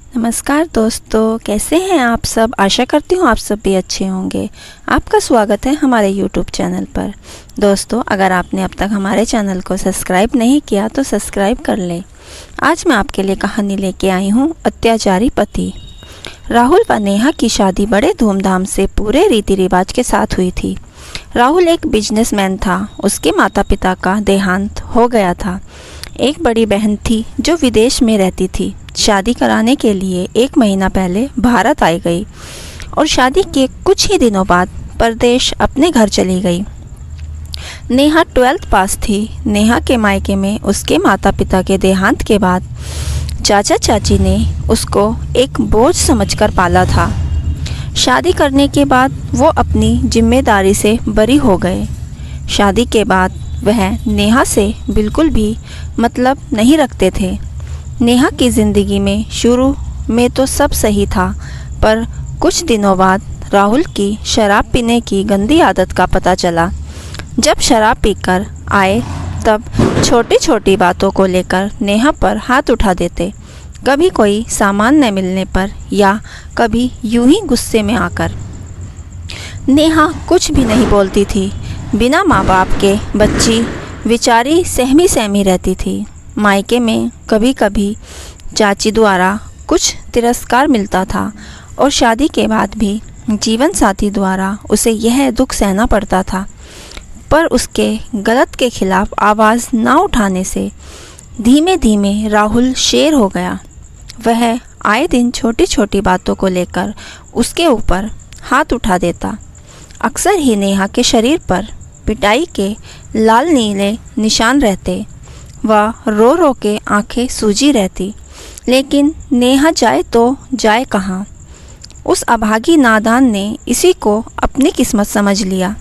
नमस्कार दोस्तों, कैसे हैं आप सब। आशा करती हूँ आप सब भी अच्छे होंगे। आपका स्वागत है हमारे YouTube चैनल पर। दोस्तों, अगर आपने अब तक हमारे चैनल को सब्सक्राइब नहीं किया तो सब्सक्राइब कर लें। आज मैं आपके लिए कहानी लेके आई हूँ, अत्याचारी पति। राहुल व नेहा की शादी बड़े धूमधाम से पूरे रीति रिवाज के साथ हुई थी। राहुल एक बिजनेसमैन था। उसके माता पिता का देहांत हो गया था। एक बड़ी बहन थी जो विदेश में रहती थी। शादी कराने के लिए 1 महीना पहले भारत आई गई और शादी के कुछ ही दिनों बाद परदेश अपने घर चली गई। नेहा 12th पास थी। नेहा के मायके में उसके माता पिता के देहांत के बाद चाचा चाची ने उसको एक बोझ समझकर पाला था। शादी करने के बाद वो अपनी जिम्मेदारी से बरी हो गए। शादी के बाद वह नेहा से बिल्कुल भी मतलब नहीं रखते थे। नेहा की ज़िंदगी में शुरू में तो सब सही था, पर कुछ दिनों बाद राहुल की शराब पीने की गंदी आदत का पता चला। जब शराब पीकर आए तब छोटी छोटी बातों को लेकर नेहा पर हाथ उठा देते, कभी कोई सामान न मिलने पर या कभी यूं ही गुस्से में आकर। नेहा कुछ भी नहीं बोलती थी। बिना माँ बाप के बच्ची बेचारी सहमी सहमी रहती थी। मायके में कभी कभी चाची द्वारा कुछ तिरस्कार मिलता था और शादी के बाद भी जीवन साथी द्वारा उसे यह दुख सहना पड़ता था। पर उसके गलत के खिलाफ आवाज़ ना उठाने से धीमे धीमे राहुल शेर हो गया। वह आए दिन छोटी छोटी बातों को लेकर उसके ऊपर हाथ उठा देता। अक्सर ही नेहा के शरीर पर पिटाई के लाल नीले निशान रहते। वह रो रो के आंखें सूजी रहती, लेकिन नेहा जाए तो जाए कहाँ। उस अभागी नादान ने इसी को अपनी किस्मत समझ लिया।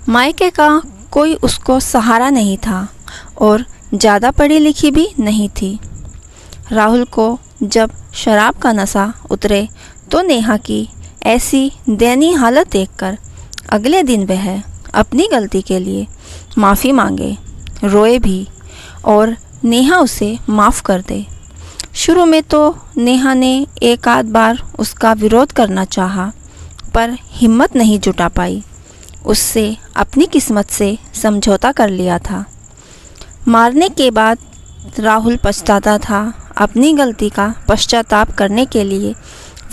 मायके का कोई उसको सहारा नहीं था और ज़्यादा पढ़ी लिखी भी नहीं थी। राहुल को जब शराब का नशा उतरे तो नेहा की ऐसी दयनीय हालत देखकर अगले दिन वह अपनी गलती के लिए माफ़ी मांगे, रोए भी और नेहा उसे माफ़ कर दे। शुरू में तो नेहा ने एक आध बार उसका विरोध करना चाहा, पर हिम्मत नहीं जुटा पाई। उससे अपनी किस्मत से समझौता कर लिया था। मारने के बाद राहुल पछताता था। अपनी गलती का पश्चाताप करने के लिए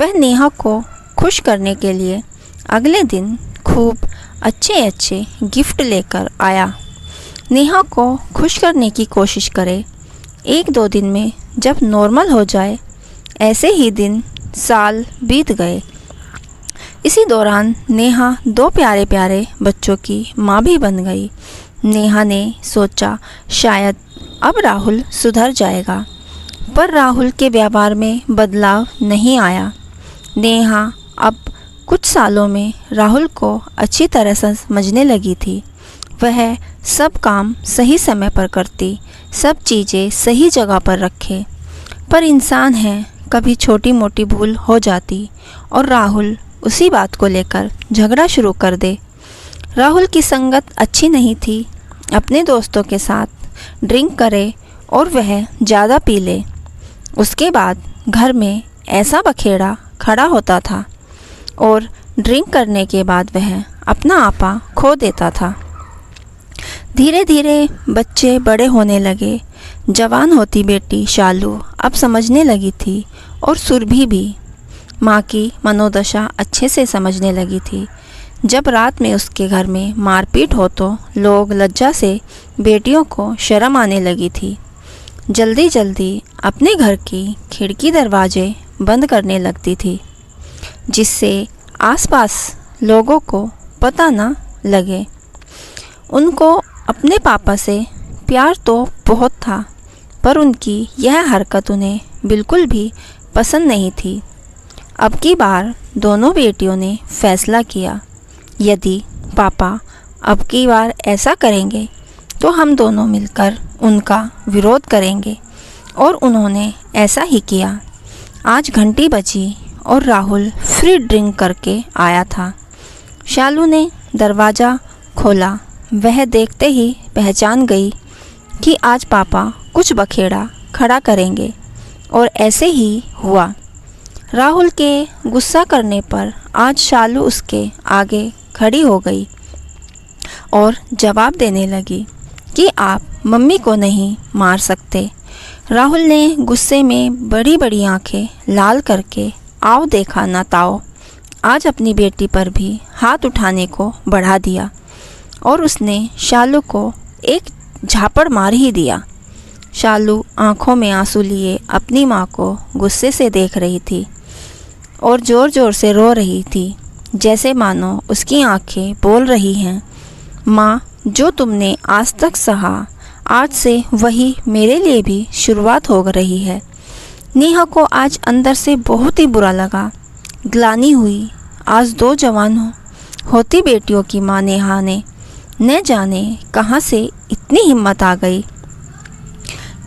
वह नेहा को खुश करने के लिए अगले दिन खूब अच्छे अच्छे गिफ्ट लेकर आया। नेहा को खुश करने की कोशिश करे। 1-2 दिन में जब नॉर्मल हो जाए। ऐसे ही दिन साल बीत गए। इसी दौरान नेहा 2 प्यारे प्यारे बच्चों की माँ भी बन गई। नेहा ने सोचा शायद अब राहुल सुधर जाएगा, पर राहुल के व्यवहार में बदलाव नहीं आया। नेहा अब कुछ सालों में राहुल को अच्छी तरह से समझने लगी थी। वह सब काम सही समय पर करती, सब चीज़ें सही जगह पर रखे। पर इंसान है, कभी छोटी मोटी भूल हो जाती और राहुल उसी बात को लेकर झगड़ा शुरू कर दे। राहुल की संगत अच्छी नहीं थी। अपने दोस्तों के साथ ड्रिंक करे और वह ज़्यादा पी ले। उसके बाद घर में ऐसा बखेड़ा खड़ा होता था और ड्रिंक करने के बाद वह अपना आपा खो देता था। धीरे धीरे बच्चे बड़े होने लगे। जवान होती बेटी शालू अब समझने लगी थी और सुरभि भी माँ की मनोदशा अच्छे से समझने लगी थी। जब रात में उसके घर में मारपीट हो तो लोग लज्जा से बेटियों को शर्म आने लगी थी। जल्दी जल्दी अपने घर की खिड़की दरवाजे बंद करने लगती थी, जिससे आसपास लोगों को पता न लगे। उनको अपने पापा से प्यार तो बहुत था, पर उनकी यह हरकत उन्हें बिल्कुल भी पसंद नहीं थी। अब की बार दोनों बेटियों ने फैसला किया, यदि पापा अब की बार ऐसा करेंगे तो हम दोनों मिलकर उनका विरोध करेंगे। और उन्होंने ऐसा ही किया। आज घंटी बजी और राहुल फ्री ड्रिंक करके आया था। शालू ने दरवाज़ा खोला। वह देखते ही पहचान गई कि आज पापा कुछ बखेड़ा खड़ा करेंगे। और ऐसे ही हुआ। राहुल के गुस्सा करने पर आज शालू उसके आगे खड़ी हो गई और जवाब देने लगी कि आप मम्मी को नहीं मार सकते। राहुल ने गुस्से में बड़ी बड़ी आंखें लाल करके आओ देखा ना ताओ आज अपनी बेटी पर भी हाथ उठाने को बढ़ा दिया और उसने शालू को एक झापड़ मार ही दिया। शालू आंखों में आंसू लिए अपनी माँ को गुस्से से देख रही थी और ज़ोर ज़ोर से रो रही थी, जैसे मानो उसकी आंखें बोल रही हैं, माँ जो तुमने आज तक सहा, आज से वही मेरे लिए भी शुरुआत हो रही है। नेहा को आज अंदर से बहुत ही बुरा लगा, ग्लानि हुई। आज दो जवान होती बेटियों की माँ नेहा ने न जाने कहाँ से इतनी हिम्मत आ गई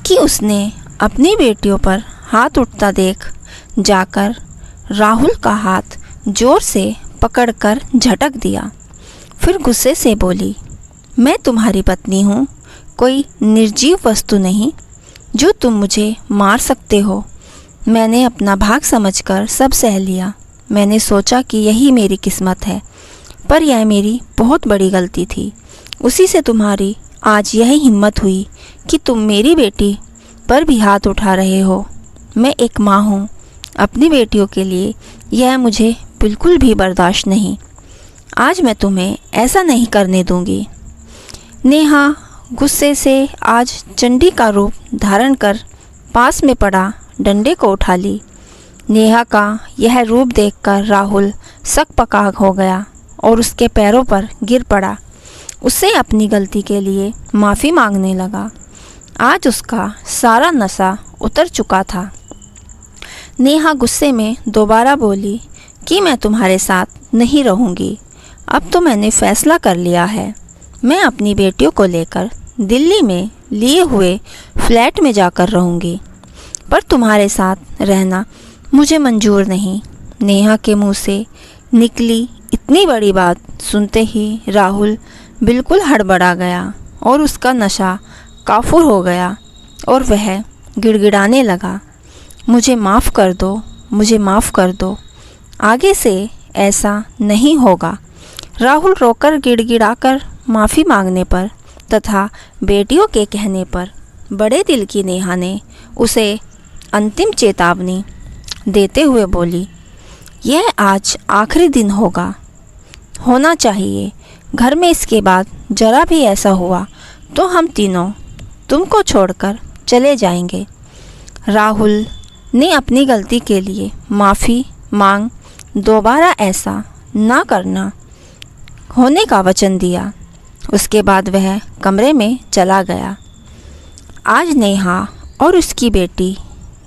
कि उसने अपनी बेटियों पर हाथ उठता देख जाकर राहुल का हाथ जोर से पकड़कर झटक दिया। फिर गुस्से से बोली, मैं तुम्हारी पत्नी हूँ, कोई निर्जीव वस्तु नहीं जो तुम मुझे मार सकते हो। मैंने अपना भाग समझकर सब सह लिया। मैंने सोचा कि यही मेरी किस्मत है, पर यह मेरी बहुत बड़ी गलती थी। उसी से तुम्हारी आज यह हिम्मत हुई कि तुम मेरी बेटी पर भी हाथ उठा रहे हो। मैं एक माँ हूँ, अपनी बेटियों के लिए यह मुझे बिल्कुल भी बर्दाश्त नहीं। आज मैं तुम्हें ऐसा नहीं करने दूँगी। नेहा गुस्से से आज चंडी का रूप धारण कर पास में पड़ा डंडे को उठा ली। नेहा का यह रूप देखकर राहुल सकपका हो गया और उसके पैरों पर गिर पड़ा। उससे अपनी गलती के लिए माफ़ी मांगने लगा। आज उसका सारा नशा उतर चुका था। नेहा गुस्से में दोबारा बोली कि मैं तुम्हारे साथ नहीं रहूँगी। अब तो मैंने फ़ैसला कर लिया है। मैं अपनी बेटियों को लेकर दिल्ली में लिए हुए फ्लैट में जाकर रहूँगी, पर तुम्हारे साथ रहना मुझे मंजूर नहीं। नेहा के मुंह से निकली इतनी बड़ी बात सुनते ही राहुल बिल्कुल हड़बड़ा गया और उसका नशा काफूर हो गया और वह गिड़गिड़ाने लगा, मुझे माफ़ कर दो, मुझे माफ़ कर दो, आगे से ऐसा नहीं होगा। राहुल रोकर गिड़गिड़ाकर माफ़ी मांगने पर तथा बेटियों के कहने पर बड़े दिल की नेहा ने उसे अंतिम चेतावनी देते हुए बोली, यह आज आखिरी दिन होना चाहिए। घर में इसके बाद जरा भी ऐसा हुआ तो हम तीनों तुमको छोड़कर चले जाएंगे। राहुल ने अपनी गलती के लिए माफ़ी मांग दोबारा ऐसा ना करना होने का वचन दिया। उसके बाद वह कमरे में चला गया। आज नेहा और उसकी बेटी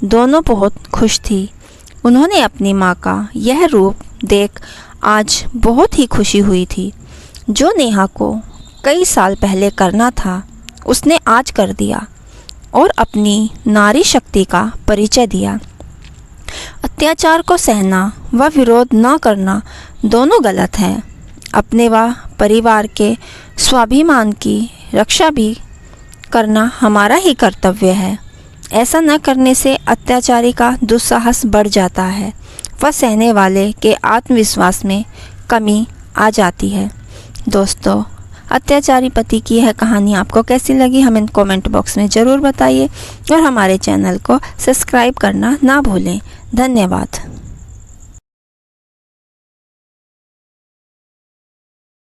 दोनों बहुत खुश थी। उन्होंने अपनी माँ का यह रूप देख आज बहुत ही खुशी हुई थी। जो नेहा को कई साल पहले करना था उसने आज कर दिया और अपनी नारी शक्ति का परिचय दिया। अत्याचार को सहना व विरोध न करना दोनों गलत हैं। अपने व परिवार के स्वाभिमान की रक्षा भी करना हमारा ही कर्तव्य है। ऐसा न करने से अत्याचारी का दुस्साहस बढ़ जाता है व सहने वाले के आत्मविश्वास में कमी आ जाती है। दोस्तों, अत्याचारी पति की यह कहानी आपको कैसी लगी हमें कमेंट बॉक्स में ज़रूर बताइए और हमारे चैनल को सब्सक्राइब करना ना भूलें। धन्यवाद।